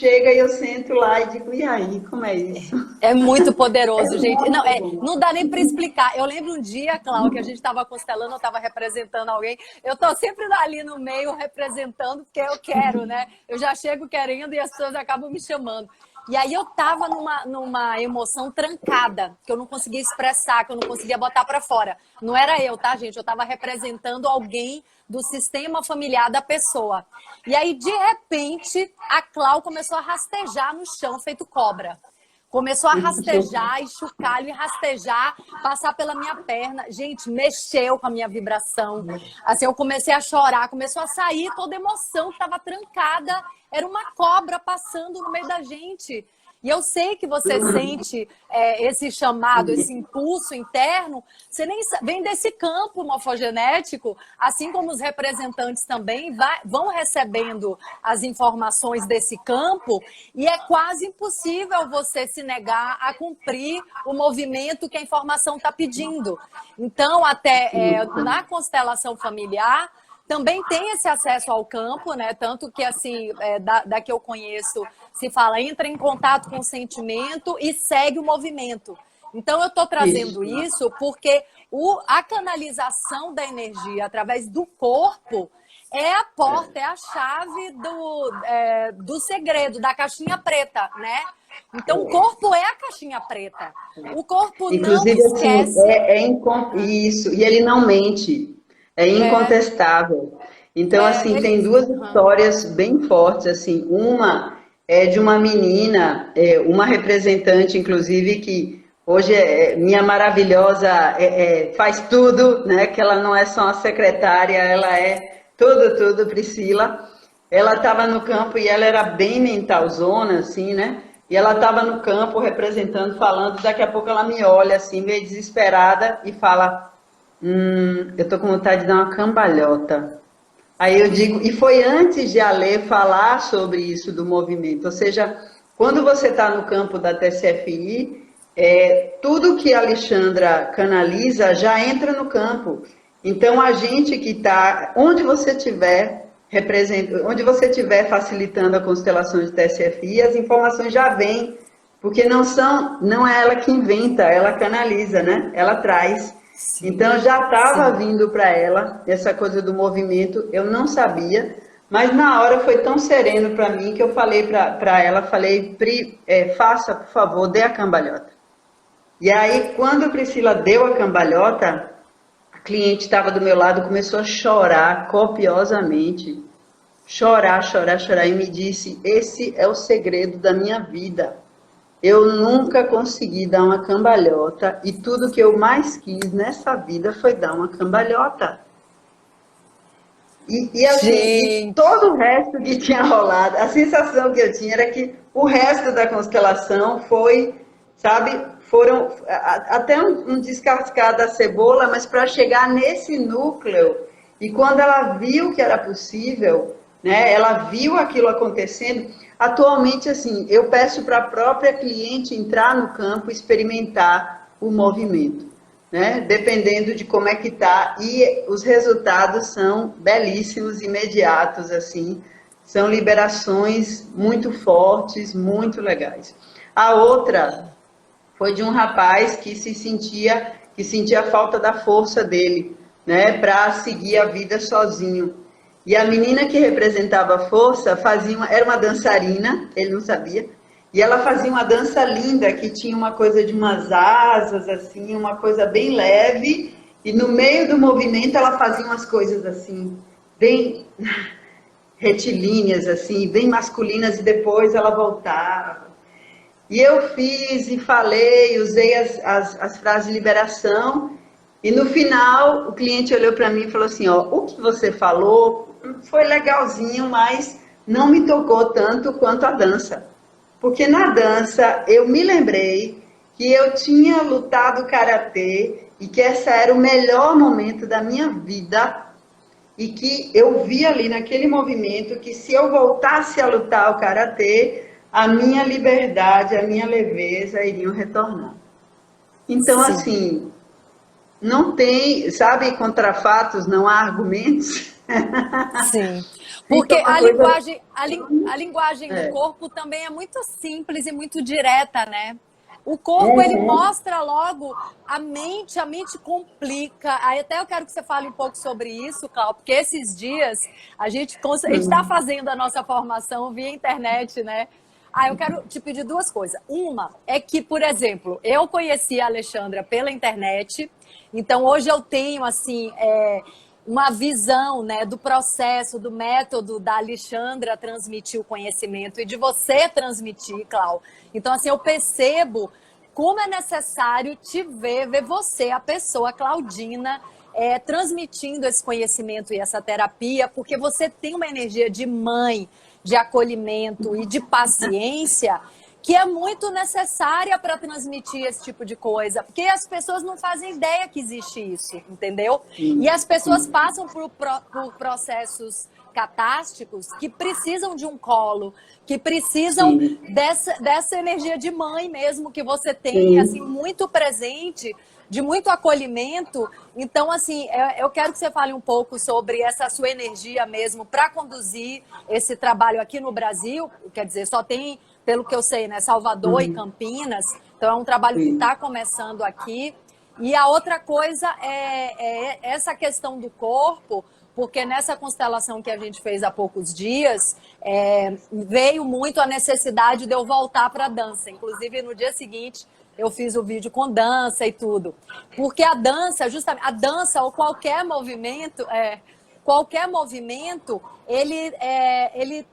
chega e eu sento lá e digo, e aí, como é isso? É muito poderoso, É gente. Não, muito bom. não dá nem para explicar. Eu lembro um dia, Cláudia, que a gente estava constelando, eu estava representando alguém. Eu estou sempre ali no meio representando, porque eu quero, né? Eu já chego querendo e as pessoas acabam me chamando. E aí eu estava numa emoção trancada, que eu não conseguia expressar, que eu não conseguia botar para fora. Não era eu, tá, gente? Eu estava representando alguém do sistema familiar da pessoa. E aí, de repente, a Clau começou a rastejar no chão, feito cobra. Começou a rastejar, enxucar e rastejar, passar pela minha perna. Gente, mexeu com a minha vibração. Assim, eu comecei a chorar, começou a sair toda a emoção que estava trancada. Era uma cobra passando no meio da gente. E eu sei que você sente esse chamado, esse impulso interno. Você nem vem desse campo morfogenético, assim como os representantes também vão recebendo as informações desse campo, e é quase impossível você se negar a cumprir o movimento que a informação está pedindo. Então, até na constelação familiar, também tem esse acesso ao campo, né? Tanto que, assim, da que eu conheço, se fala, entra em contato com o sentimento e segue o movimento. Então, eu estou trazendo isso porque a canalização da energia através do corpo é a porta, é a chave do segredo, da caixinha preta, né? Então, o corpo é a caixinha preta. O corpo não Inclusive, assim, esquece. isso, e ele não mente, é incontestável. Então, assim, tem duas histórias bem fortes, assim, uma é de uma menina, uma representante, inclusive, que hoje é minha maravilhosa, faz tudo, né, que ela não é só uma secretária, ela é tudo, tudo, Priscila. Ela estava no campo e ela era bem mentalzona, assim, né? E ela estava no campo representando, falando, daqui a pouco ela me olha assim, meio desesperada, e fala, eu tô com vontade de dar uma cambalhota. Aí eu digo, e foi antes de a Lê falar sobre isso do movimento, ou seja, quando você está no campo da TCFI, tudo que a Alexandra canaliza já entra no campo. Então a gente que está, onde você estiver, onde você estiver facilitando a constelação de TSFI, as informações já vêm, porque não é ela que inventa, ela canaliza, né? Ela traz. Então já estava vindo para ela essa coisa do movimento, eu não sabia, mas na hora foi tão sereno para mim que eu falei para ela, falei, Pri, faça, por favor, dê a cambalhota. E aí, quando a Priscila deu a cambalhota, a cliente estava do meu lado, começou a chorar copiosamente. Chorar, chorar, chorar. E me disse, esse é o segredo da minha vida. Eu nunca consegui dar uma cambalhota e tudo que eu mais quis nessa vida foi dar uma cambalhota. E assim, e todo o resto que tinha rolado, a sensação que eu tinha era que o resto da constelação foi, sabe, foram até um descascar da cebola, mas para chegar nesse núcleo, e quando ela viu que era possível, né, ela viu aquilo acontecendo, atualmente, assim, eu peço para a própria cliente entrar no campo e experimentar o movimento, né? Dependendo de como é que tá, e os resultados são belíssimos, imediatos, assim, são liberações muito fortes, muito legais. A outra foi de um rapaz que sentia a falta da força dele, né, para seguir a vida sozinho. E a menina que representava a força era uma dançarina, ele não sabia, e ela fazia uma dança linda, que tinha uma coisa de umas asas, assim, uma coisa bem leve, e no meio do movimento ela fazia umas coisas assim, bem retilíneas, assim, bem masculinas, e depois ela voltava. E eu fiz e falei, usei as frases de liberação, e no final o cliente olhou para mim e falou assim, ó, o que você falou foi legalzinho, mas não me tocou tanto quanto a dança. Porque na dança eu me lembrei que eu tinha lutado karatê e que esse era o melhor momento da minha vida e que eu vi ali naquele movimento que se eu voltasse a lutar o karatê, a minha liberdade, a minha leveza iriam retornar. Então, Sim. assim, não tem, sabe, contra fatos não há argumentos. Sim. Porque fica uma coisa... a linguagem do É. corpo também é muito simples e muito direta, né? O corpo, ele Uhum. mostra logo a mente complica. Aí até eu quero que você fale um pouco sobre isso, Cláudio, porque esses dias a gente está fazendo a nossa formação via internet, né? Ah, eu quero te pedir duas coisas. Uma é que, por exemplo, eu conheci a Alexandra pela internet, então hoje eu tenho, assim, uma visão, né, do processo, do método da Alexandra transmitir o conhecimento e de você transmitir, Clau. Então, assim, eu percebo como é necessário te ver você, a pessoa, Claudina, transmitindo esse conhecimento e essa terapia, porque você tem uma energia de mãe, de acolhimento e de paciência que é muito necessária para transmitir esse tipo de coisa, porque as pessoas não fazem ideia que existe isso, entendeu? E Sim, as pessoas sim, passam por processos catásticos que precisam de um colo, que precisam sim, dessa energia de mãe mesmo que você tem, assim, sim. muito presente, de muito acolhimento. Então, assim, eu quero que você fale um pouco sobre essa sua energia mesmo para conduzir esse trabalho aqui no Brasil. Quer dizer, só tem, pelo que eu sei, né, Salvador e Uhum. Campinas. Então, é um trabalho que Sim. está começando aqui. E a outra coisa é essa questão do corpo, porque nessa constelação que a gente fez há poucos dias, veio muito a necessidade de eu voltar para a dança. Inclusive, no dia seguinte, eu fiz o vídeo com dança e tudo. Porque a dança, justamente, a dança ou qualquer movimento, ele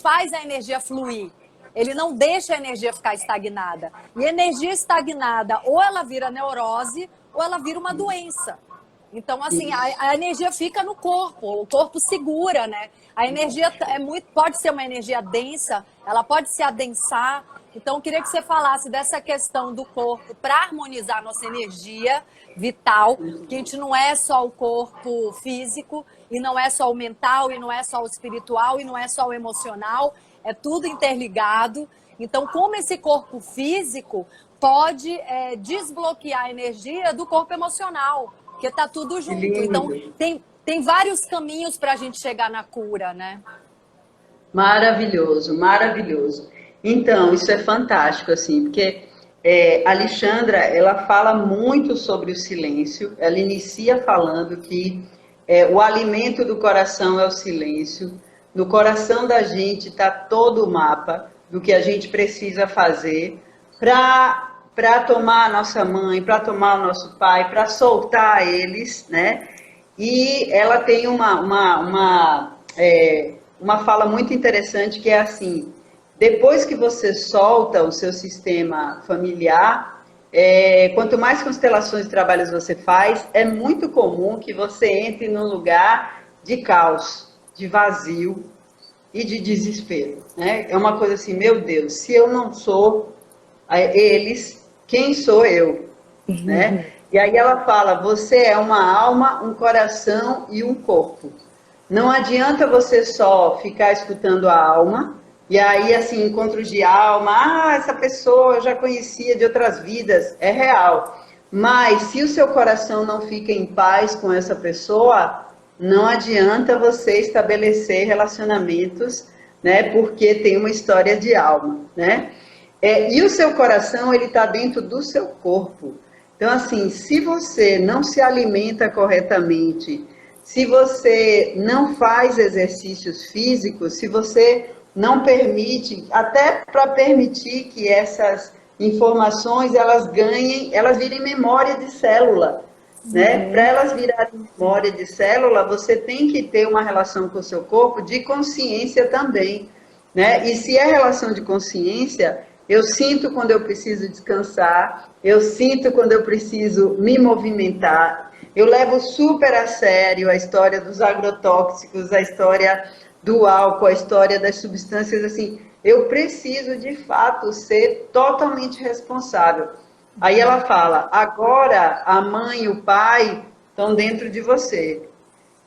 faz a energia fluir. Ele não deixa a energia ficar estagnada. E energia estagnada, ou ela vira neurose, ou ela vira uma doença. Então, assim, Isso. a energia fica no corpo, o corpo segura, né? A energia pode ser uma energia densa, ela pode se adensar. Então, eu queria que você falasse dessa questão do corpo para harmonizar a nossa energia vital, que a gente não é só o corpo físico, e não é só o mental, e não é só o espiritual, e não é só o emocional, é tudo interligado. Então, como esse corpo físico pode desbloquear a energia do corpo emocional, porque está tudo Que junto. Então, lindo. tem vários caminhos para a gente chegar na cura, né? Maravilhoso, maravilhoso. Então, isso é fantástico, assim, porque a Alexandra, ela fala muito sobre o silêncio. Ela inicia falando que o alimento do coração é o silêncio. No coração da gente está todo o mapa do que a gente precisa fazer para tomar a nossa mãe, para tomar o nosso pai, para soltar eles, né? E ela tem uma fala muito interessante que é assim: depois que você solta o seu sistema familiar, quanto mais constelações de trabalhos você faz, é muito comum que você entre num lugar de caos, de vazio e de desespero, né? É uma coisa assim, meu Deus, se eu não sou eles, quem sou eu, né? E aí ela fala, você é uma alma, um coração e um corpo. Não adianta você só ficar escutando a alma, e aí, assim, encontros de alma, essa pessoa eu já conhecia de outras vidas, é real. Mas se o seu coração não fica em paz com essa pessoa, não adianta você estabelecer relacionamentos, né? Porque tem uma história de alma, né? E o seu coração, ele está dentro do seu corpo. Então, assim, se você não se alimenta corretamente, se você não faz exercícios físicos, se você não permite, até para permitir que essas informações elas ganhem, elas virem memória de célula, né? Para elas virarem memória de célula, você tem que ter uma relação com o seu corpo de consciência também, né? E se é relação de consciência, eu sinto quando eu preciso descansar, eu sinto quando eu preciso me movimentar. Eu levo super a sério a história dos agrotóxicos, a história do álcool, a história das substâncias, assim. Eu preciso, de fato, ser totalmente responsável. Aí ela fala, agora a mãe e o pai estão dentro de você.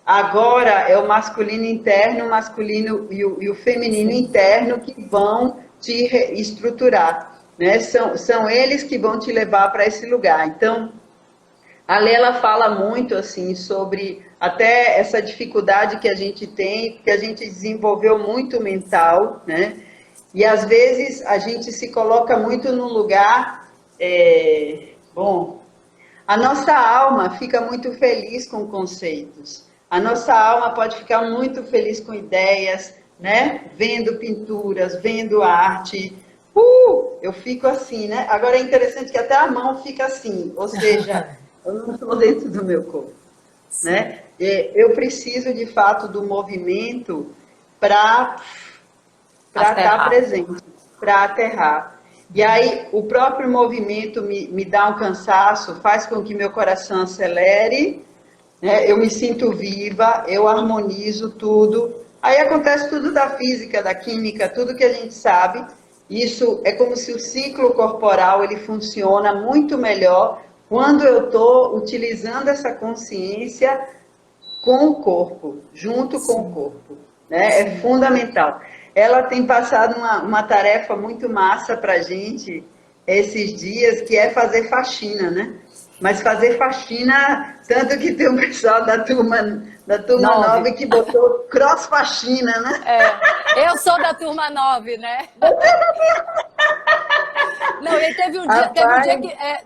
Agora é o masculino interno, o masculino e o feminino Sim. interno que vão te estruturar, né? São eles que vão te levar para esse lugar. Então, A Lê, ela fala muito assim sobre até essa dificuldade que a gente tem, que a gente desenvolveu muito mental, né? E às vezes a gente se coloca muito num lugar, bom, a nossa alma fica muito feliz com conceitos. A nossa alma pode ficar muito feliz com ideias, né? Vendo pinturas, vendo arte. Eu fico assim, né? Agora é interessante que até a mão fica assim, ou seja, eu não estou dentro do meu corpo, Sim. né? Eu preciso de fato do movimento para estar Aterrar. presente, para aterrar. E aí, o próprio movimento me dá um cansaço, faz com que meu coração acelere, né? Eu me sinto viva, eu harmonizo tudo. Aí acontece tudo da física, da química, tudo que a gente sabe. Isso é como se o ciclo corporal ele funciona muito melhor quando eu estou utilizando essa consciência com o corpo, junto com o Sim, corpo, né? É sim. fundamental. Ela tem passado uma tarefa muito massa para a gente esses dias, que é fazer faxina, né? Mas fazer faxina, tanto que tem um pessoal da turma 9. 9 que botou cross faxina, né? É, eu sou da turma 9, né? Não, e aí Rapaz,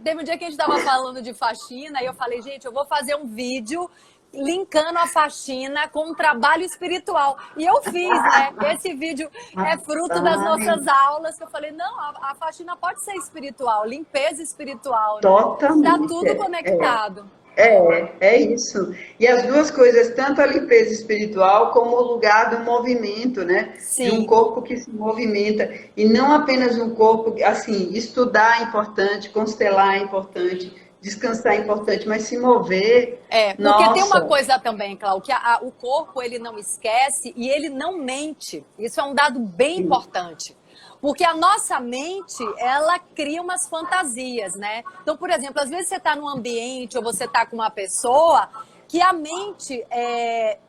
teve um dia que a gente estava falando de faxina e eu falei, gente, eu vou fazer um vídeo linkando a faxina com um trabalho espiritual. E eu fiz, né? Esse vídeo é fruto das rapaz, nossas aulas, que eu falei, não, a faxina pode ser espiritual, limpeza espiritual, né? Tá totalmente. tudo conectado. É isso. E as duas coisas, tanto a limpeza espiritual como o lugar do movimento, né? De um Sim. corpo que se movimenta. E não apenas um corpo, assim, estudar é importante, constelar é importante, descansar é importante, mas se mover, É, porque tem uma nossa, coisa também, Cláudio, que o corpo ele não esquece e ele não mente. Isso é um dado bem importante. Porque a nossa mente, ela cria umas fantasias, né? Então, por exemplo, às vezes você está num ambiente ou você está com uma pessoa que a mente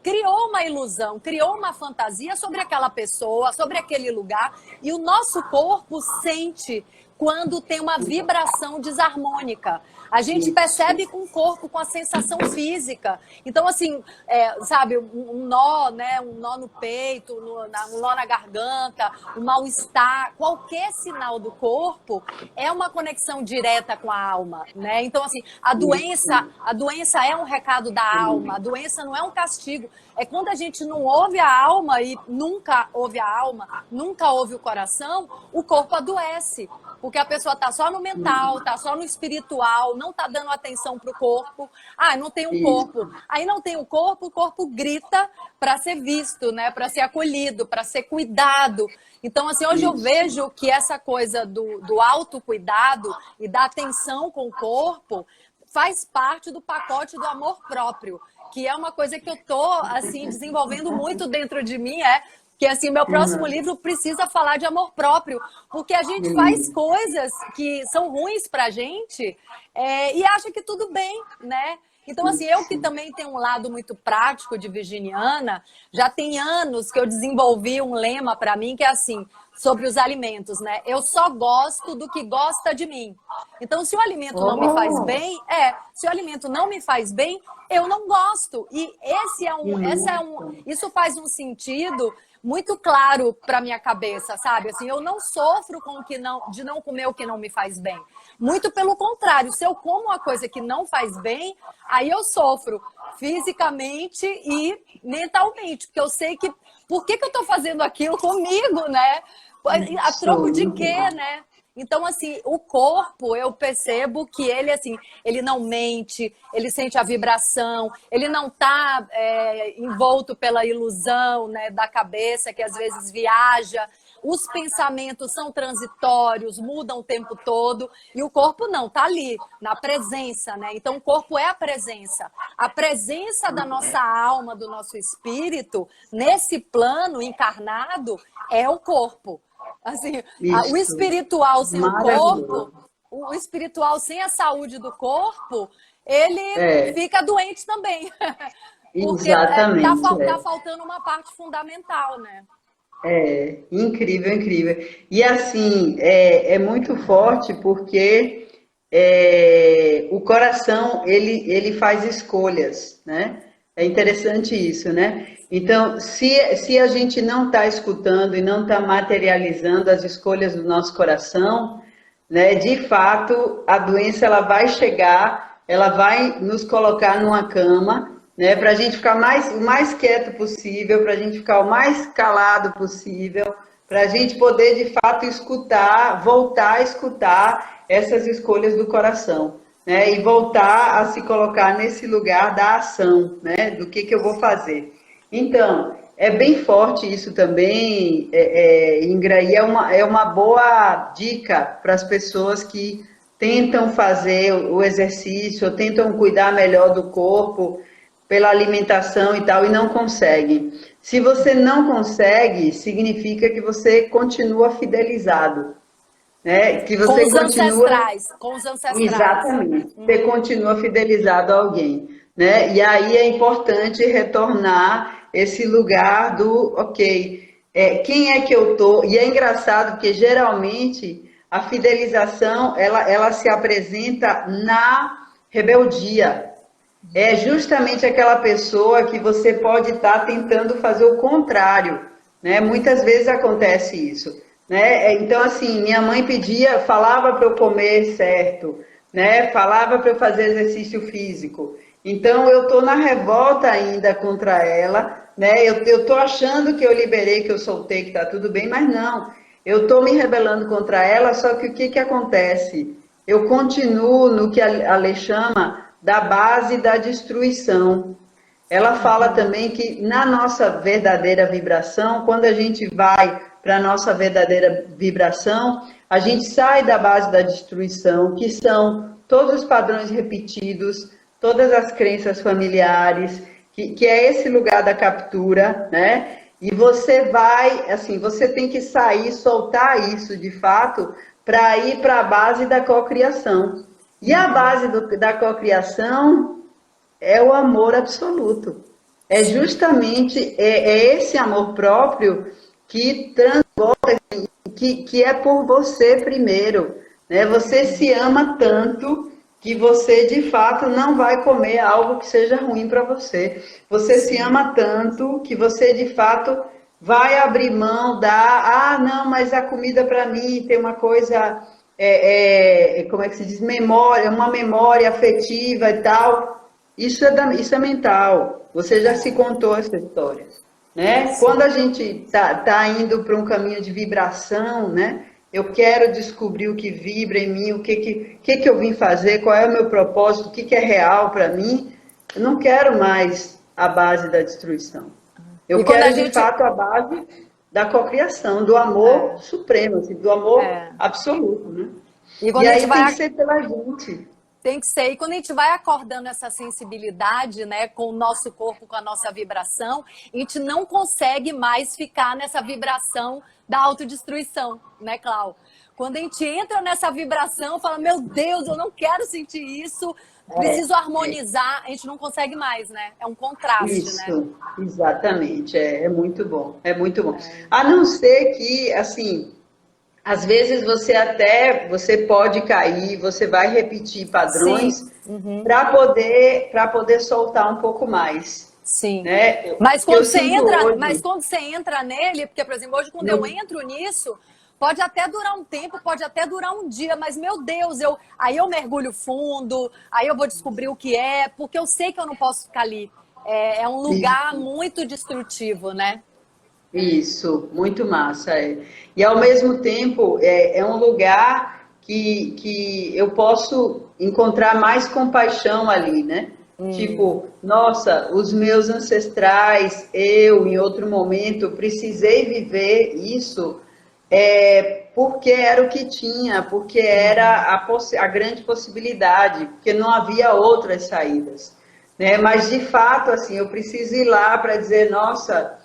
criou uma ilusão, criou uma fantasia sobre aquela pessoa, sobre aquele lugar, e o nosso corpo sente quando tem uma vibração desarmônica. A gente isso, percebe com o corpo, com a sensação física. Então, assim, sabe, um nó, né? Um nó no peito, um nó na garganta, um mal-estar, qualquer sinal do corpo é uma conexão direta com a alma, né? Então, assim, isso, a doença é um recado da alma, a doença não é um castigo. É quando a gente não ouve a alma e nunca ouve a alma, nunca ouve o coração, o corpo adoece. Porque a pessoa está só no mental, está só no espiritual, não está dando atenção para o corpo. Ah, não tem um corpo. isso, Aí não tem o corpo grita para ser visto, né? Para ser acolhido, para ser cuidado. Então, assim, hoje eu isso, vejo que essa coisa do autocuidado e da atenção com o corpo faz parte do pacote do amor próprio, que é uma coisa que eu tô assim desenvolvendo muito dentro de mim, que assim, meu próximo uhum, livro precisa falar de amor próprio, porque a gente faz isso, coisas que são ruins pra gente e acha que tudo bem, né? Então, assim, eu que isso, também tenho um lado muito prático de virginiana, já tem anos que eu desenvolvi um lema para mim que é assim, sobre os alimentos, né? Eu só gosto do que gosta de mim. Então, se o alimento não me faz oh, bem, se o alimento não me faz bem, eu não gosto. E isso, isso faz um sentido muito claro para minha cabeça, sabe? Assim, eu não sofro de não comer o que não me faz bem. Muito pelo contrário, se eu como uma coisa que não faz bem, aí eu sofro fisicamente e mentalmente, porque eu sei que por que eu estou fazendo aquilo comigo, né? A troco de quê, isso, né? Então, assim, o corpo, eu percebo que ele, assim, ele não mente, ele sente a vibração, ele não está envolto pela ilusão, né, da cabeça, que às vezes viaja. Os pensamentos são transitórios, mudam o tempo todo, e o corpo não, está ali, na presença, né? Então, o corpo é a presença. A presença da nossa alma, do nosso espírito, nesse plano encarnado, é o corpo. Assim, o isso, espiritual sem o corpo, maravilhoso. o espiritual sem a saúde do corpo, ele É, fica doente também. Porque exatamente, tá faltando uma parte fundamental, né? incrível, incrível. E assim, é muito forte porque o coração, ele faz escolhas, né? É interessante isso, né? Então, se a gente não está escutando e não está materializando as escolhas do nosso coração, né, de fato, a doença ela vai chegar, ela vai nos colocar numa cama, né, para a gente ficar o mais quieto possível, para a gente ficar o mais calado possível, para a gente poder, de fato, escutar, voltar a escutar essas escolhas do coração, né, e voltar a se colocar nesse lugar da ação, né, do que eu vou fazer. Então, é bem forte isso também, Ingra, e é uma boa dica para as pessoas que tentam fazer o exercício, ou tentam cuidar melhor do corpo, pela alimentação e tal, e não conseguem. Se você não consegue, significa que você continua fidelizado, né? Que você com os continua... ancestrais, com os ancestrais. Exatamente. Você continua fidelizado a alguém, né? E aí é importante retornar esse lugar do, ok, quem é que eu tô? E é engraçado porque geralmente a fidelização ela se apresenta na rebeldia. É justamente aquela pessoa que você pode estar tentando fazer o contrário, né? Muitas vezes acontece isso, né? Então, assim, minha mãe pedia, falava para eu comer certo, né? Falava para eu fazer exercício físico. Então, eu estou na revolta ainda contra ela, né? Eu estou achando que eu liberei, que eu soltei, que está tudo bem, mas não. Eu estou me rebelando contra ela, só que o que acontece? Eu continuo no que a Lê chama da base da destruição. Ela fala também que na nossa verdadeira vibração, quando a gente vai para a nossa verdadeira vibração, a gente sai da base da destruição, que são todos os padrões repetidos, todas as crenças familiares, que é esse lugar da captura, né? E você vai, assim, você tem que sair, soltar isso de fato, para ir para a base da cocriação. E a base da cocriação é o amor absoluto. É justamente esse amor próprio que transborda, que é por você primeiro, né? Você se ama tanto que você de fato não vai comer algo que seja ruim para você. Você se ama tanto que você de fato vai abrir mão da, não, mas a comida para mim tem uma coisa, como é que se diz, memória, uma memória afetiva e tal. Isso é mental. Você já se contou essa história, né? Quando a gente tá indo para um caminho de vibração, né? Eu quero descobrir o que vibra em mim, o que eu vim fazer, qual é o meu propósito, o que é real para mim. Eu não quero mais a base da destruição. Eu quero, de fato, a base da cocriação, do amor supremo, assim, do amor absoluto, né? E aí tem que ser pela gente. Tem que ser. E quando a gente vai acordando essa sensibilidade, né, com o nosso corpo, com a nossa vibração, a gente não consegue mais ficar nessa vibração da autodestruição, né, Clau? Quando a gente entra nessa vibração, fala, meu Deus, eu não quero sentir isso, preciso harmonizar, a gente não consegue mais, né? É um contraste, isso, né? Exatamente. É muito bom, é muito bom. A não ser que, assim... Às vezes você pode cair, você vai repetir padrões para poder soltar um pouco mais. Sim. Né? Mas quando você entra nele, porque, por exemplo, hoje quando eu entro nisso, pode até durar um tempo, pode até durar um dia, mas, meu Deus, aí eu mergulho fundo, aí eu vou descobrir o que é, porque eu sei que eu não posso ficar ali. É um lugar muito destrutivo, né? Isso, muito massa. E ao mesmo tempo é um lugar que eu posso encontrar mais compaixão ali, né? Tipo, nossa, os meus ancestrais, eu em outro momento precisei viver isso porque era o que tinha, porque era a grande possibilidade, porque não havia outras saídas, né? Mas de fato, assim, eu preciso ir lá para dizer, nossa,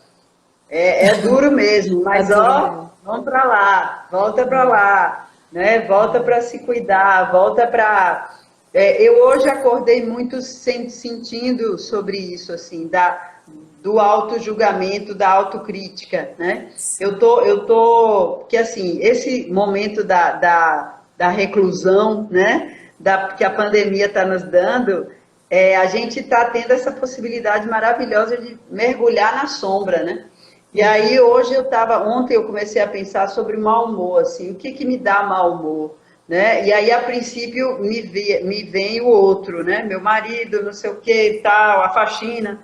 é duro mesmo, mas vamos para lá, volta para lá, né? Volta para se cuidar, volta para... eu hoje acordei muito sentindo sobre isso, assim, do auto-julgamento, da autocrítica, né? Eu tô, porque assim, esse momento da reclusão, né? que a pandemia está nos dando, a gente está tendo essa possibilidade maravilhosa de mergulhar na sombra, né? E aí ontem eu comecei a pensar sobre mau humor, assim, o que me dá mau humor, né? E aí a princípio me vem o outro, né? Meu marido, não sei o que e tal, a faxina,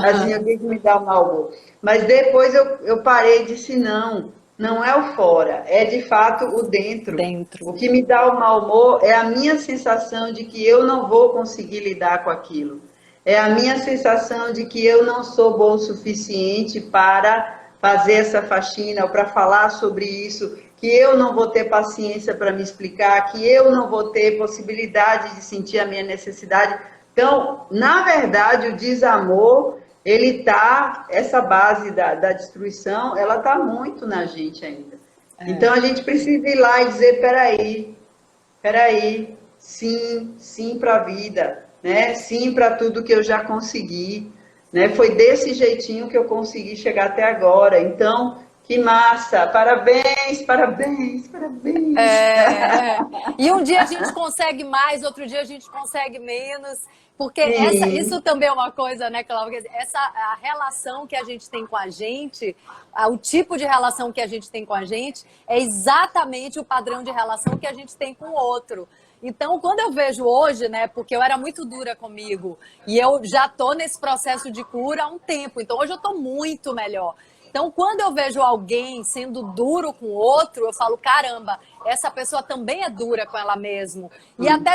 assim, o que me dá mau humor? Mas depois eu parei e disse, não é o fora, é de fato o dentro. Dentro. O que me dá o mau humor é a minha sensação de que eu não vou conseguir lidar com aquilo. É a minha sensação de que eu não sou bom o suficiente para fazer essa faxina ou para falar sobre isso, que eu não vou ter paciência para me explicar, que eu não vou ter possibilidade de sentir a minha necessidade. Então, na verdade, o desamor, essa base da destruição, ela está muito na gente ainda. Então, a gente precisa ir lá e dizer, peraí, sim para a vida, né? Sim para tudo que eu já consegui, né? Foi desse jeitinho que eu consegui chegar até agora. Então, que massa! Parabéns, parabéns, parabéns! E um dia a gente consegue mais, outro dia a gente consegue menos, porque isso também é uma coisa, né, Cláudia? A relação que a gente tem com a gente, o tipo de relação que a gente tem com a gente, é exatamente o padrão de relação que a gente tem com o outro. Então, quando eu vejo hoje, né, porque eu era muito dura comigo, e eu já tô nesse processo de cura há um tempo, então hoje eu tô muito melhor. Então, quando eu vejo alguém sendo duro com o outro, eu falo, caramba, essa pessoa também é dura com ela mesma. E até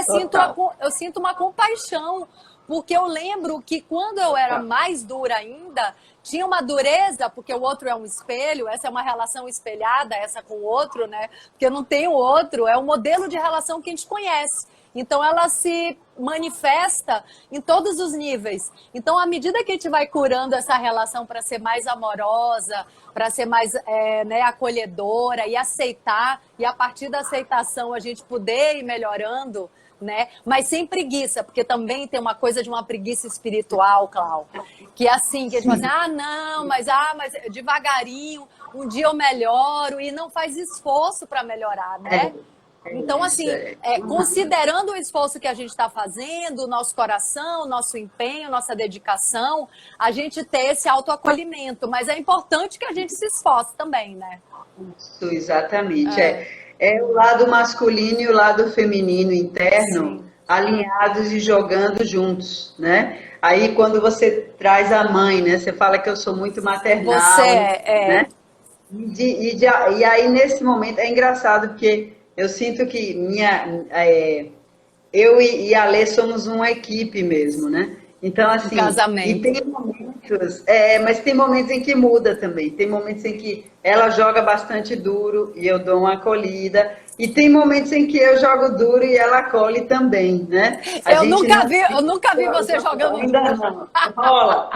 eu sinto uma compaixão, porque eu lembro que quando eu era mais dura ainda, tinha uma dureza, porque o outro é um espelho, essa é uma relação espelhada, essa com o outro, né? Porque não tem o outro, é um modelo de relação que a gente conhece. Então, ela se manifesta em todos os níveis. Então, à medida que a gente vai curando essa relação para ser mais amorosa, para ser mais acolhedora e aceitar, e a partir da aceitação a gente poder ir melhorando, né? Mas sem preguiça, porque também tem uma coisa de uma preguiça espiritual, Clau, que é assim, que a gente fala assim, mas devagarinho, um dia eu melhoro, e não faz esforço para melhorar, né? Então, assim, considerando o esforço que a gente está fazendo, o nosso coração, o nosso empenho, nossa dedicação, a gente ter esse autoacolhimento. Mas é importante que a gente se esforce também, né? Isso, exatamente. É o lado masculino e o lado feminino interno, sim, alinhados e jogando juntos, né? Aí, quando você traz a mãe, né? Você fala que eu sou muito maternal. Você né? E aí, nesse momento, é engraçado, porque eu sinto que eu e a Lê somos uma equipe mesmo, né? Então, assim, casamento. E tem momentos, mas tem momentos em que muda também. Tem momentos em que ela joga bastante duro e eu dou uma acolhida. E tem momentos em que eu jogo duro e ela acolhe também, né? Eu nunca vi você jogando duro. Ainda não. Rola.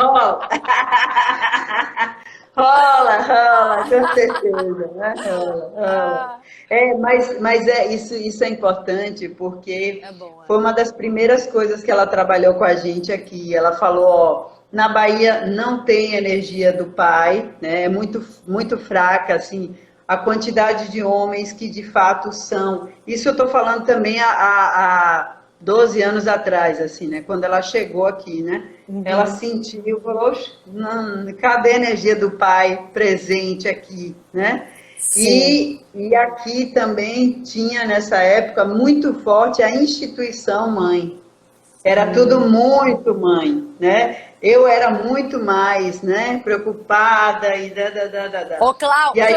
Rola, com certeza, né? Rola. Mas isso é importante, porque foi uma das primeiras coisas que ela trabalhou com a gente aqui. Ela falou, na Bahia não tem energia do pai, né? É muito, muito fraca, assim, a quantidade de homens que de fato são. Isso eu estou falando também há 12 anos atrás, assim, né? Quando ela chegou aqui, né? Ela sentiu, falou, cadê a energia do pai presente aqui, né? E aqui também tinha, nessa época, muito forte a instituição mãe. Era tudo muito mãe, né? Eu era muito mais, né, preocupada e Ô, Cláudia,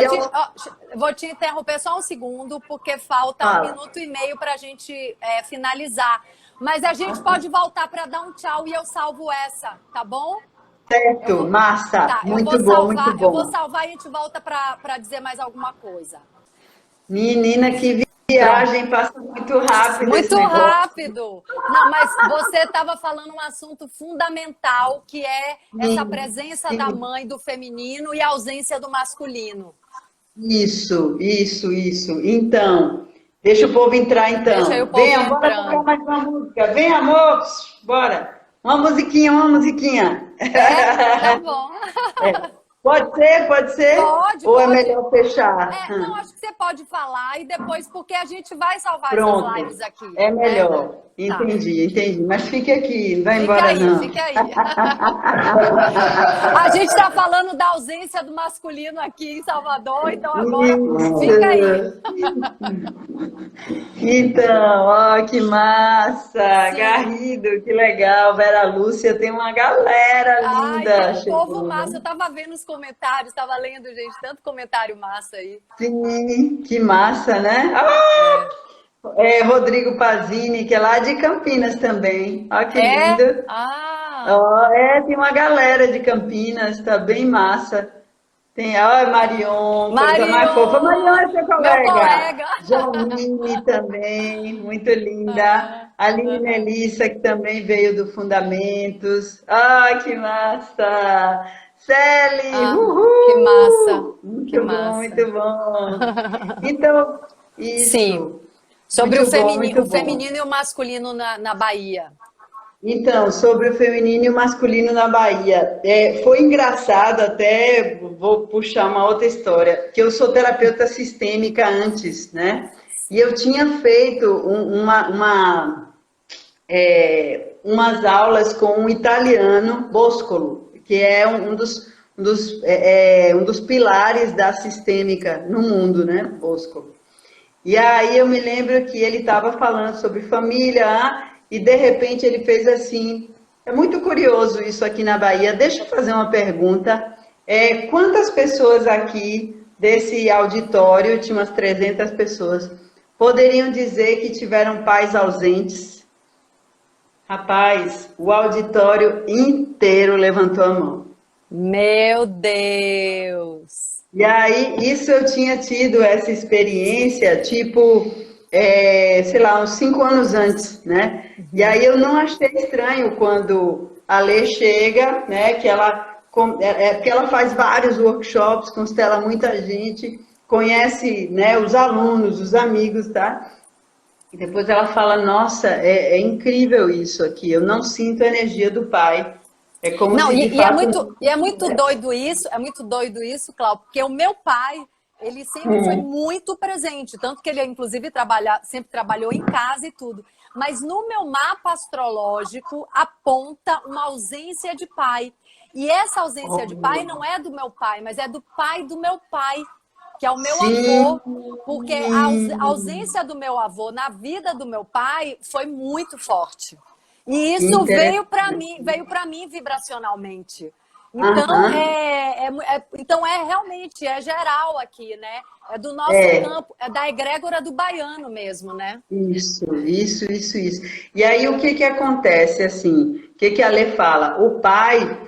vou te interromper só um segundo, porque falta 1 minuto e meio para a gente finalizar. Mas a gente pode voltar para dar um tchau e eu salvo essa, tá bom? Certo, massa, muito bom. Eu vou salvar e a gente volta para dizer mais alguma coisa. Menina, que viagem, passa muito rápido. Muito rápido. Não, mas você estava falando um assunto fundamental, que é essa presença da mãe, do feminino, e a ausência do masculino. Isso. Então, deixa o povo entrar, então. Deixa o povo Venha, bora tocar mais uma música. Vem, amor, bora. Uma musiquinha. Tá bom. Pode ser, pode ser? Pode, Ou é pode. melhor fechar? Não, acho que você pode falar e depois, porque a gente vai salvar essas Pronto, lives aqui, é né? melhor. Tá. Entendi, entendi. Mas fique aqui, não vai Fique embora aí, não. fique aí. A gente está falando da ausência do masculino aqui em Salvador, então agora fica aí. Isso. Então, ó, que massa! Sim. Garrido, que legal. Vera Lúcia, tem uma galera Ai, linda. tem um povo Chegou. massa. Eu tava vendo os comentários, tava lendo, gente, tanto comentário massa aí. Sim, que massa, né? Rodrigo Pazini, que é lá de Campinas também. Ó, que É? lindo. Ah, Ó, tem uma galera de Campinas, tá bem massa. Tem, ó, Marion, coisa mais fofa. Marion é seu meu colega. colega. Janine também, muito linda. Aline Melissa, que também veio do Fundamentos. Ah, que massa! Celi, Que massa. uhul! Muito Que bom, massa. muito bom. Então, Sim. isso. Sobre Muito o bom, muito bom. feminino e o masculino na Bahia. Então, sobre o feminino e o masculino na Bahia. Foi engraçado, até vou puxar uma outra história, que eu sou terapeuta sistêmica antes, né? E eu tinha feito umas aulas com um italiano, Boscolo, que é um dos pilares da sistêmica no mundo, né? Boscolo. E aí eu me lembro que ele estava falando sobre família, e de repente ele fez assim, é muito curioso isso aqui na Bahia, deixa eu fazer uma pergunta, quantas pessoas aqui desse auditório, tinha umas 300 pessoas, poderiam dizer que tiveram pais ausentes? Rapaz, o auditório inteiro levantou a mão. Meu Deus! E aí, isso eu tinha tido essa experiência, tipo, sei lá, uns 5 anos antes, né? E aí eu não achei estranho quando a Lê chega, né? Porque ela faz vários workshops, constela muita gente, conhece, né, os alunos, os amigos, tá? E depois ela fala, nossa, é incrível isso aqui, eu não sinto a energia do pai. É como Não, se de fato... é muito doido isso, Cláudio, porque o meu pai, ele sempre foi muito presente, tanto que ele, inclusive, sempre trabalhou em casa e tudo. Mas no meu mapa astrológico aponta uma ausência de pai. E essa ausência de pai não é do meu pai, mas é do pai do meu pai, que é o meu avô, porque a ausência do meu avô na vida do meu pai foi muito forte. E isso veio para mim vibracionalmente. Então, então realmente, é geral aqui, né? É do nosso campo, é da egrégora do baiano mesmo, né? Isso. E aí, o que acontece, assim? O que a Lê fala? O pai,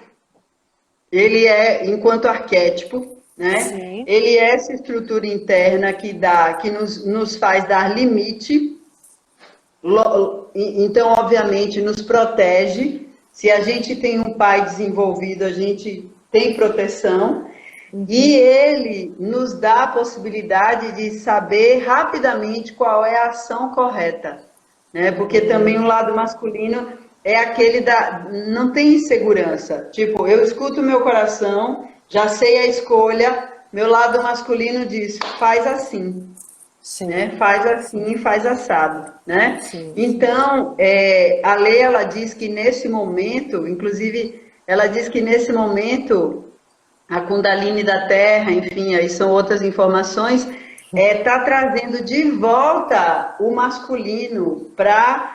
ele é, enquanto arquétipo, né? Sim. Ele é essa estrutura interna que nos faz dar limite. Então, obviamente, nos protege. Se a gente tem um pai desenvolvido, a gente tem proteção. E ele nos dá a possibilidade de saber rapidamente qual é a ação correta, né? Porque também o lado masculino é aquele não tem insegurança. Tipo, eu escuto o meu coração, já sei a escolha, meu lado masculino diz, faz assim. Sim. Né? Faz assim, faz assado, né? Sim. Então, a Lê, ela diz que nesse momento, inclusive, ela diz que nesse momento, a Kundalini da Terra, enfim, aí são outras informações, está trazendo de volta o masculino para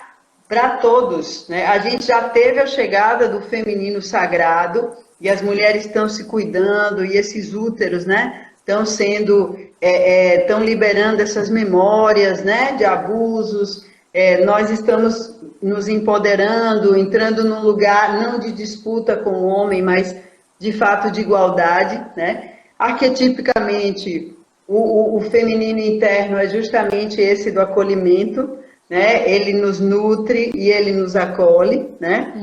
todos, né? A gente já teve a chegada do feminino sagrado, e as mulheres estão se cuidando, e esses úteros, né? Estão sendo, estão liberando essas memórias, né, de abusos, nós estamos nos empoderando, entrando num lugar não de disputa com o homem, mas de fato de igualdade, né? Arquetipicamente, o feminino interno é justamente esse do acolhimento, né? Ele nos nutre e ele nos acolhe, né?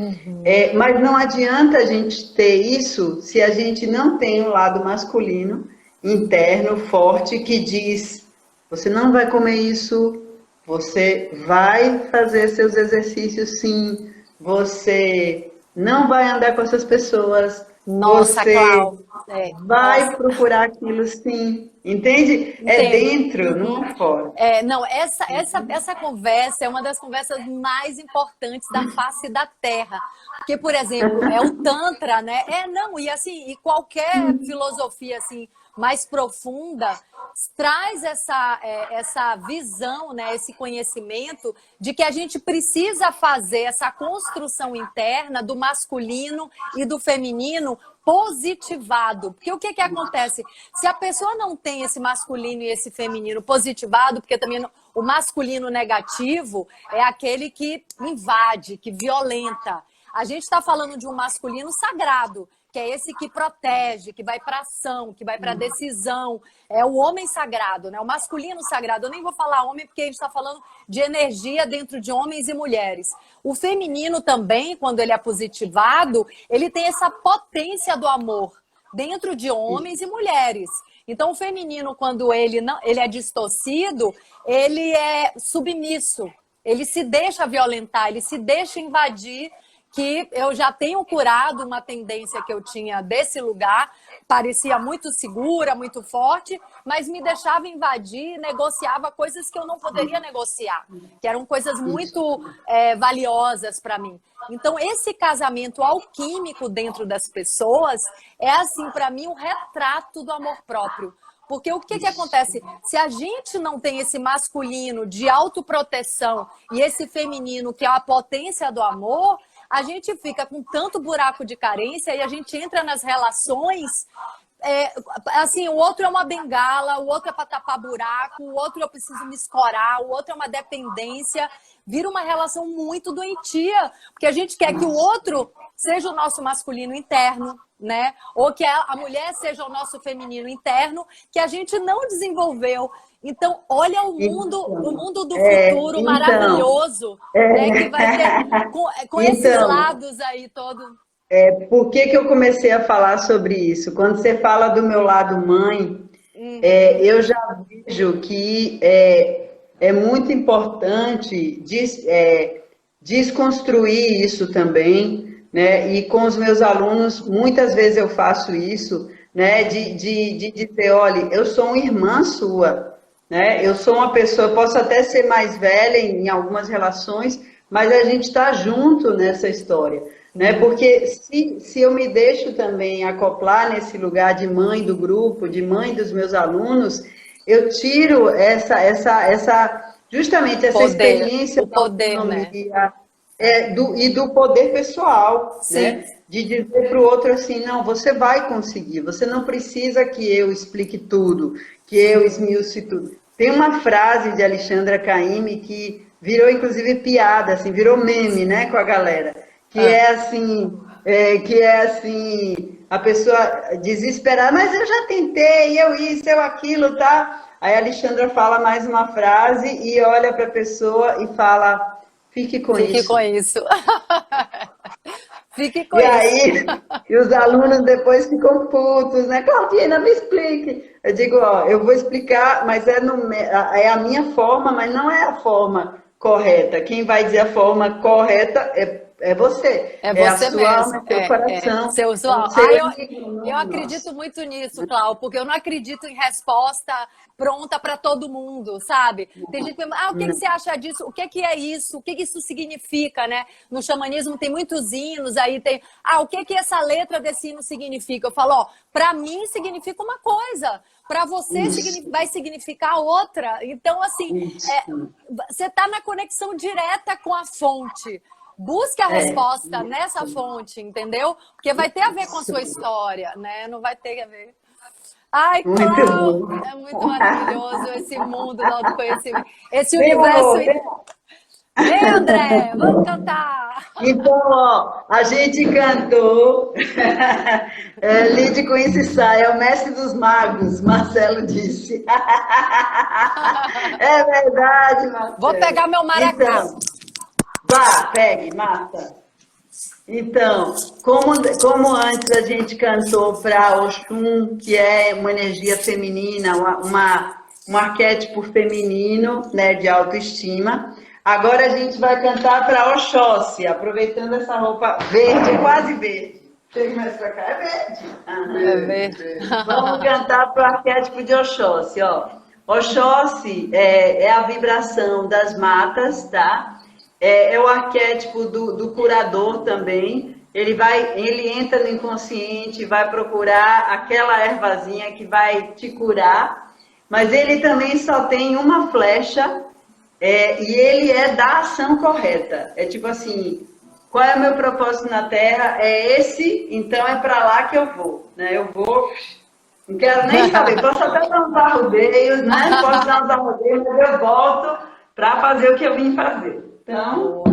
Mas não adianta a gente ter isso se a gente não tem um lado masculino interno, forte, que diz, você não vai comer isso, você vai fazer seus exercícios sim, você não vai andar com essas pessoas, Nossa, Você Clau. vai Nossa. procurar aquilo sim. Entende? É Entendo. dentro, não Uhum. é fora. Não, essa conversa é uma das conversas mais importantes da face da Terra. Porque, por exemplo, é o Tantra, né? Não, e assim, e qualquer filosofia assim mais profunda traz essa visão, né, esse conhecimento de que a gente precisa fazer essa construção interna do masculino e do feminino positivado. Porque o que que acontece? Se a pessoa não tem esse masculino e esse feminino positivado, porque também o masculino negativo é aquele que invade, que violenta. A gente está falando de um masculino sagrado, que é esse que protege, que vai para ação, que vai para decisão. É o homem sagrado, né? O masculino sagrado. Eu nem vou falar homem porque a gente está falando de energia dentro de homens e mulheres. O feminino também, quando ele é positivado, ele tem essa potência do amor dentro de homens e mulheres. Então, o feminino, quando ele é distorcido, ele é submisso. Ele se deixa violentar, ele se deixa invadir, que eu já tenho curado uma tendência que eu tinha desse lugar, parecia muito segura, muito forte, mas me deixava invadir, negociava coisas que eu não poderia negociar, que eram coisas muito valiosas para mim. Então, esse casamento alquímico dentro das pessoas é, assim, para mim, um retrato do amor próprio. Porque o que que acontece? Se a gente não tem esse masculino de autoproteção e esse feminino que é a potência do amor, a gente fica com tanto buraco de carência e a gente entra nas relações, assim, o outro é uma bengala, o outro é para tapar buraco, o outro eu preciso me escorar, o outro é uma dependência, vira uma relação muito doentia, porque a gente quer que o outro seja o nosso masculino interno, né? Ou que a mulher seja o nosso feminino interno, que a gente não desenvolveu. Então, olha o mundo do futuro maravilhoso, né? Que vai ter com esses lados aí todo. Por que que eu comecei a falar sobre isso? Quando você fala do meu lado mãe, eu já vejo que é muito importante desconstruir isso também, né? E com os meus alunos, muitas vezes eu faço isso, né? De dizer, olha, eu sou uma irmã sua, né? Eu sou uma pessoa, eu posso até ser mais velha em algumas relações, mas a gente está junto nessa história, né? Porque se eu me deixo também acoplar nesse lugar de mãe do grupo, de mãe dos meus alunos, eu tiro justamente essa experiência da autonomia, e do poder pessoal, né? De dizer para o outro assim, não, você vai conseguir, você não precisa que eu explique tudo, que eu esmiuce tudo. Tem uma frase de Alexandra Caymmi que virou inclusive piada, assim, virou meme, né, com a galera, que é assim, a pessoa desesperada, mas eu já tentei, eu isso, eu aquilo, tá? Aí a Alexandra fala mais uma frase e olha para a pessoa e fala, fique com isso. Fique com isso. Fique com e isso. Aí, e os alunos depois ficam putos, né? Claudina, me explique. Eu digo, ó, eu vou explicar, mas é a minha forma, mas não é a forma correta. Quem vai dizer a forma correta é você. É você a sua mesmo. alma, seu coração. Seu usuário. Eu acredito muito nisso, Clau, porque eu não acredito em resposta pronta para todo mundo, sabe? Tem gente que pergunta, o que você acha disso? O que é isso? O que isso significa, né? No xamanismo tem muitos hinos, aí tem, o que essa letra desse hino significa? Eu falo, para mim significa uma coisa, para você vai significar outra. Então, assim, você está na conexão direta com a fonte. Busque a resposta nessa fonte, entendeu? Porque vai ter a ver com a sua história, né? Não vai ter a ver. Ai, Clau, é muito maravilhoso esse mundo do autoconhecimento. Esse universo. Vem, André, vamos cantar. Então, ó, a gente cantou Lide com isso e sai, é o mestre dos magos, Marcelo disse. É verdade, Marcelo. Vou pegar meu maracatu. Então, vá, pegue, Marta. Então, como antes a gente cantou para Oxum, que é uma energia feminina, um arquétipo feminino, né, de autoestima, agora a gente vai cantar para Oxóssi, aproveitando essa roupa verde, quase verde. Chega mais pra cá, é verde. É verde. Vamos cantar para o arquétipo de Oxóssi, ó. Oxóssi é a vibração das matas, tá? É o arquétipo do curador também. Ele entra no inconsciente, vai procurar aquela ervazinha que vai te curar, mas ele também só tem uma flecha, e ele é da ação correta. É tipo assim, qual é o meu propósito na Terra? É esse, então é para lá que eu vou, né? Eu vou, não quero nem saber, posso até dar uns arrodeios, né? Posso dar uns arrodeios, mas eu volto para fazer o que eu vim fazer. Então...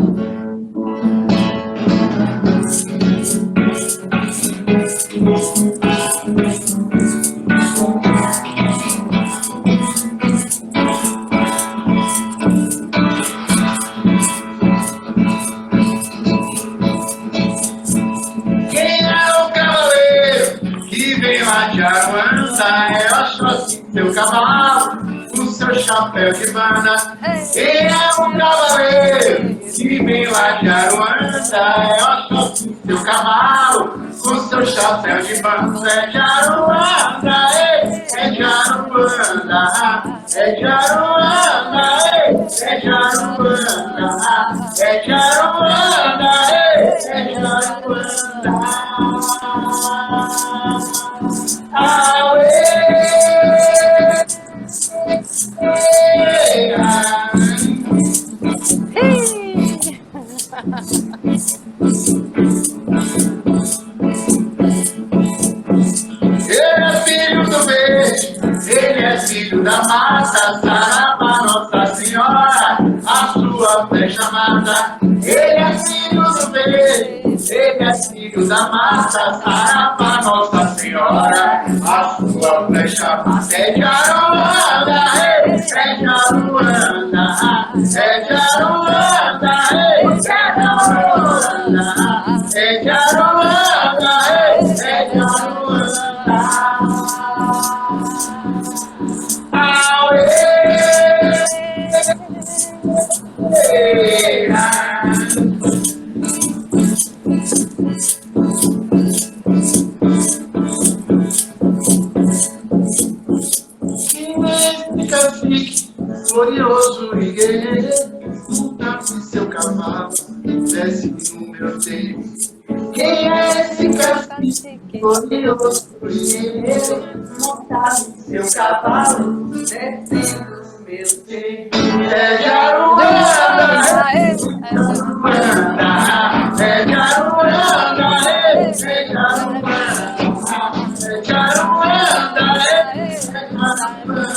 É Oxóssi, seu cavalo, o seu chapéu de banda. Ele é um cavaleiro que vem lá de Aruanda. É Oxóssi, seu cavalo, o seu chapéu de banda. É de Aruanda, é de Aruanda, é de Aruanda, é de Aruanda, é de Aruanda, é de Aruanda. Ele é filho do verde, ele é filho da mata, Saravá, Nossa Senhora, a sua flecha mata. Ele é filho do verde, ele é filho da mata, Saravá, Nossa Senhora, a sua flecha mata. É de Aruanda, é de Aruanda, é de Aruanda, é de Aruanda, é de Aruanda, é de Aruanda. Cacique, glorioso e guerreiro, monta com seu cavalo, desce no meu teio. Quem é esse cacique, glorioso e guerreiro, monta com seu cavalo, desce no meu teio? É de Aruanda, é de Aruanda, é de Aruanda, é de Aruanda, é de Aruanda, é de Aruanda.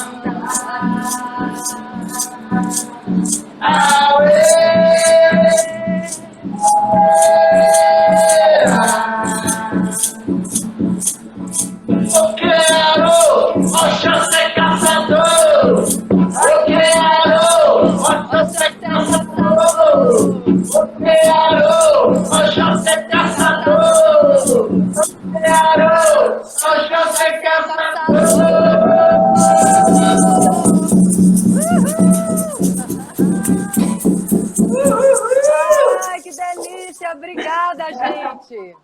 Eu quero, Oxóssi é caçador. Eu quero, Oxóssi é caçador. Eu quero, Oxóssi é caçador. Eu quero, Oxóssi é caçador. Ai, que delícia! Obrigada, gente!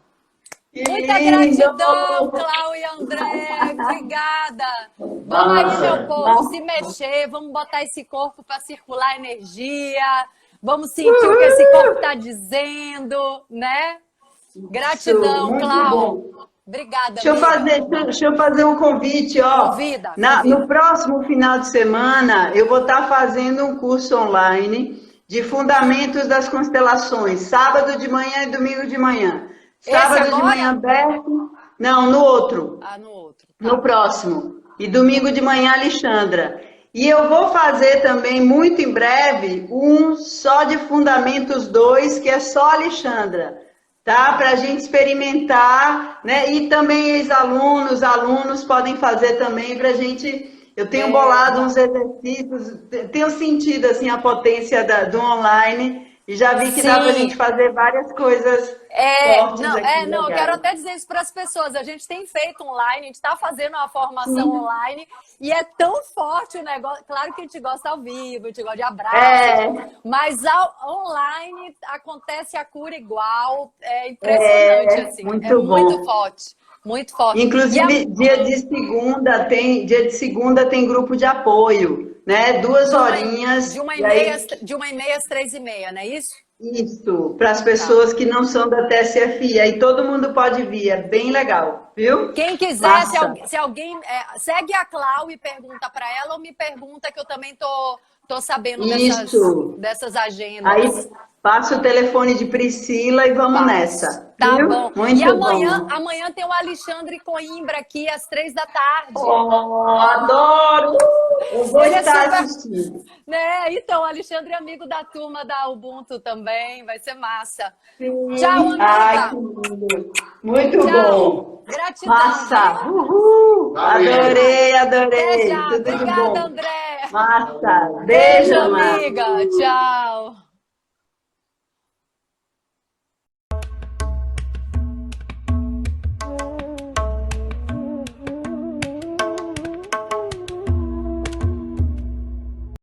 Muita gratidão, Cláudia e André! Obrigada! Vamos aí, meu povo, se mexer, vamos botar esse corpo para circular energia, vamos sentir o que esse corpo está dizendo, né? Gratidão, Cláudia! Obrigada, Deixa eu fazer um convite, ó. Convida. No próximo final de semana, eu vou estar fazendo um curso online de Fundamentos das Constelações, sábado de manhã e domingo de manhã. Sábado de manhã aberto. Não, no outro. Ah, no outro. Tá. No próximo. E domingo de manhã, Alexandra. E eu vou fazer também, muito em breve, um só de Fundamentos 2, que é só Alexandra. Tá? Para a gente experimentar, né? E também ex-alunos, alunos podem fazer também para a gente... Eu tenho bolado uns exercícios, tenho sentido assim, a potência do online, E já vi que dá pra Sim. gente fazer várias coisas fortes aqui. Eu legais. quero até dizer isso para as pessoas. A gente tem feito online, a gente está fazendo uma formação online e é tão forte o negócio. Claro que a gente gosta ao vivo, a gente gosta de abraço, mas online acontece a cura igual. É impressionante, assim. Muito É muito bom. forte. Muito forte. Inclusive, dia de segunda tem grupo de apoio, né? 2 horinhas. De 1h30 E aí, às 3h30, não é isso? isso, para as pessoas que não são da TSFI. Aí todo mundo pode vir, é bem legal, viu? Quem quiser, Passa. se alguém segue a Clau e pergunta para ela, ou me pergunta que eu também tô sabendo dessas agendas. Aí passa o telefone de Priscila e vamos nessa. Tá viu? bom. Muito E amanhã, bom. amanhã tem o Alexandre Coimbra aqui às 3h. Oh, adoro! Eu vou Ele é estar super- assistindo. Né? Então, o Alexandre é amigo da turma da Ubuntu também, vai ser massa. Sim. Tchau, amiga. Ai, que lindo. Muito Tchau. bom. Gratidão. Massa. Viu? Uhul. Valeu. Adorei. Até já. Tudo de Obrigada, bom. André. Massa. Beijo, Beijo, Mar. amiga. Tchau.